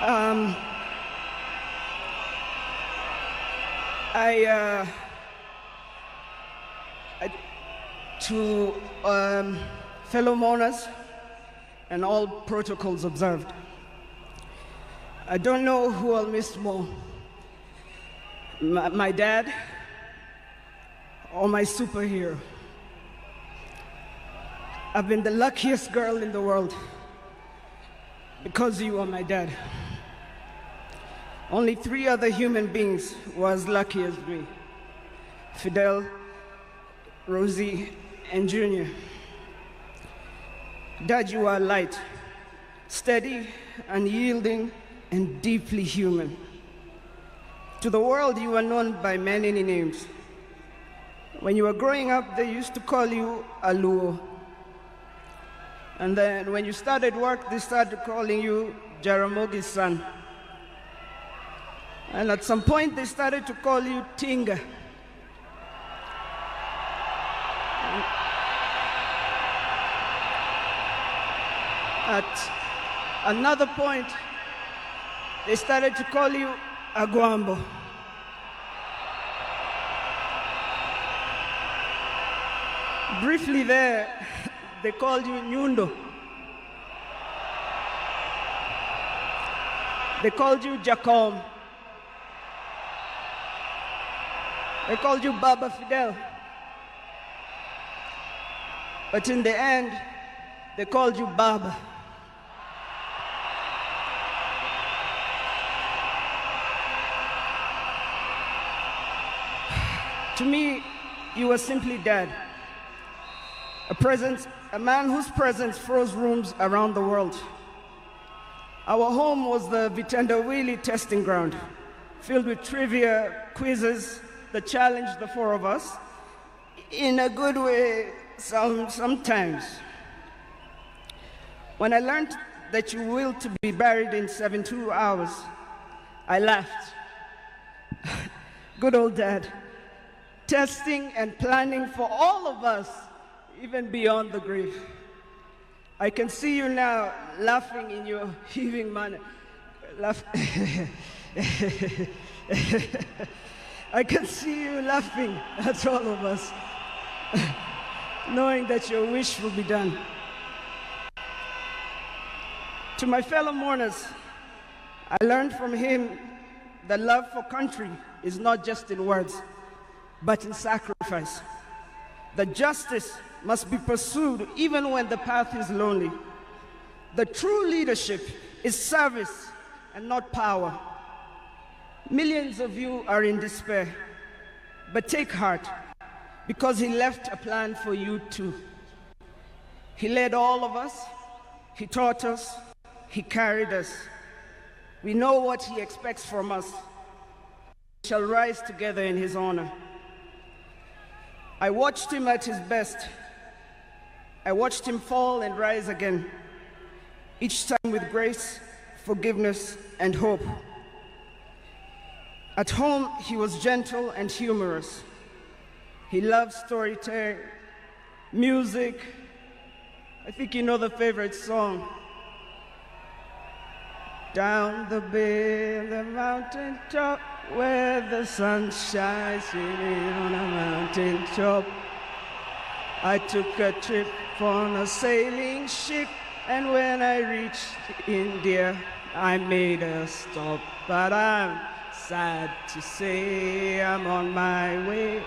Um, to fellow mourners and all protocols observed, I don't know who I'll miss more, my dad or my superhero. I've been the luckiest girl in the world because you are my dad. Only 3 other human beings were as lucky as me: Fidel, Rosie, and Junior. Dad, you are light, steady, unyielding, and deeply human. To the world, you are known by many names. When you were growing up, they used to call you Aluo. And then when you started work, they started calling you Jaramogi's son. And at some point, they started to call you Tinga. At another point, they started to call you Aguambo. Briefly there, they called you Nyundo. They called you Jacom. They called you Baba Fidel. But in the end, they called you Baba. To me, you were simply Dad. A man whose presence froze rooms around the world. Our home was the Vitendawili testing ground, filled with trivia, quizzes that challenged the 4 of us, in a good way sometimes. When I learned that you willed to be buried in 72 hours, I laughed. Good old Dad, testing and planning for all of us, even beyond the grave. I can see you now laughing in your heaving manner. I can see you laughing at all of us, knowing that your wish will be done. To my fellow mourners, I learned from him that love for country is not just in words, but in sacrifice. That justice must be pursued even when the path is lonely. The true leadership is service and not power. Millions of you are in despair, but take heart, because he left a plan for you too. He led all of us, he taught us, he carried us. We know what he expects from us. We shall rise together in his honor. I watched him at his best. I watched him fall and rise again, each time with grace, forgiveness, and hope. At home, he was gentle and humorous. He loved storytelling, music. I think you know the favorite song. Down the bay, the mountain top, where the sun shines on a mountain top. I took a trip on a sailing ship, and when I reached India, I made a stop. But I'm sad to say I'm on my way.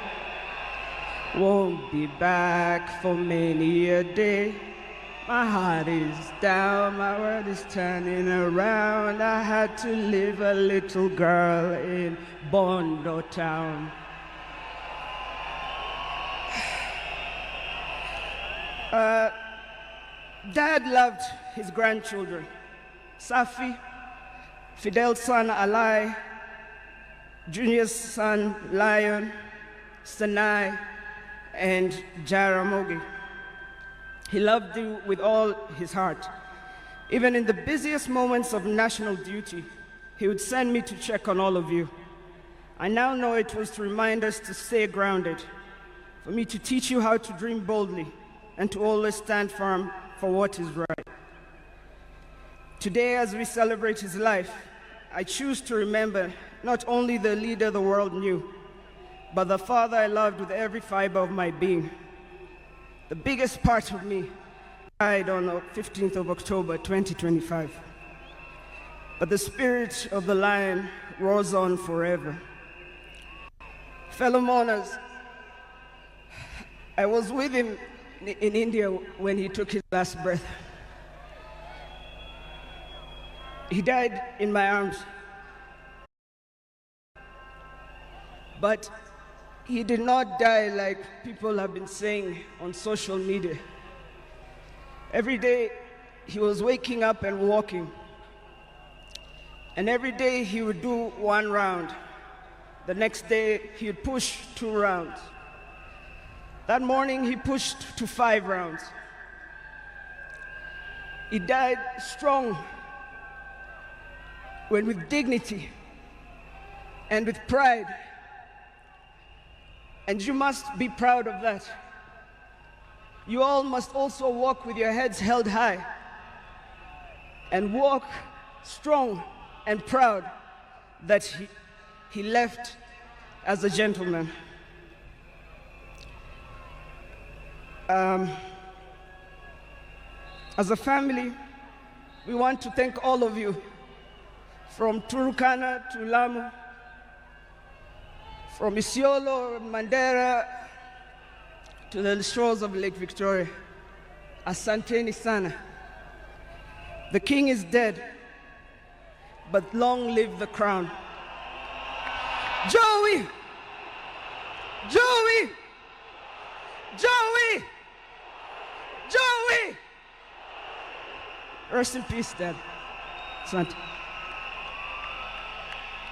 Won't be back for many a day. My heart is down, my world is turning around. I had to leave a little girl in Bondo town. Dad loved his grandchildren. Safi, Fidel's son Alai, Junior's son Lion, Sanai, and Jaramogi. He loved you with all his heart. Even in the busiest moments of national duty, he would send me to check on all of you. I now know it was to remind us to stay grounded, for me to teach you how to dream boldly, and to always stand firm for what is right. Today, as we celebrate his life, I choose to remember not only the leader the world knew, but the father I loved with every fiber of my being. The biggest part of me died on the 15th of October, 2025. But the spirit of the lion roars on forever. Fellow mourners, I was with him in India when he took his last breath. He died in my arms. But he did not die like people have been saying on social media. Every day he was waking up and walking. And every day he would do 1 round. The next day he would push 2 rounds. That morning he pushed to 5 rounds. He died strong, when with dignity and with pride. And you must be proud of that. You all must also walk with your heads held high and walk strong and proud that he left as a gentleman. As a family, we want to thank all of you, from Turkana to Lamu, from Isiolo, Mandera, to the shores of Lake Victoria. Asanteni sana. The king is dead, but long live the crown. Joey! Joey! Joey! Joey! Rest in peace, Dad. Asante.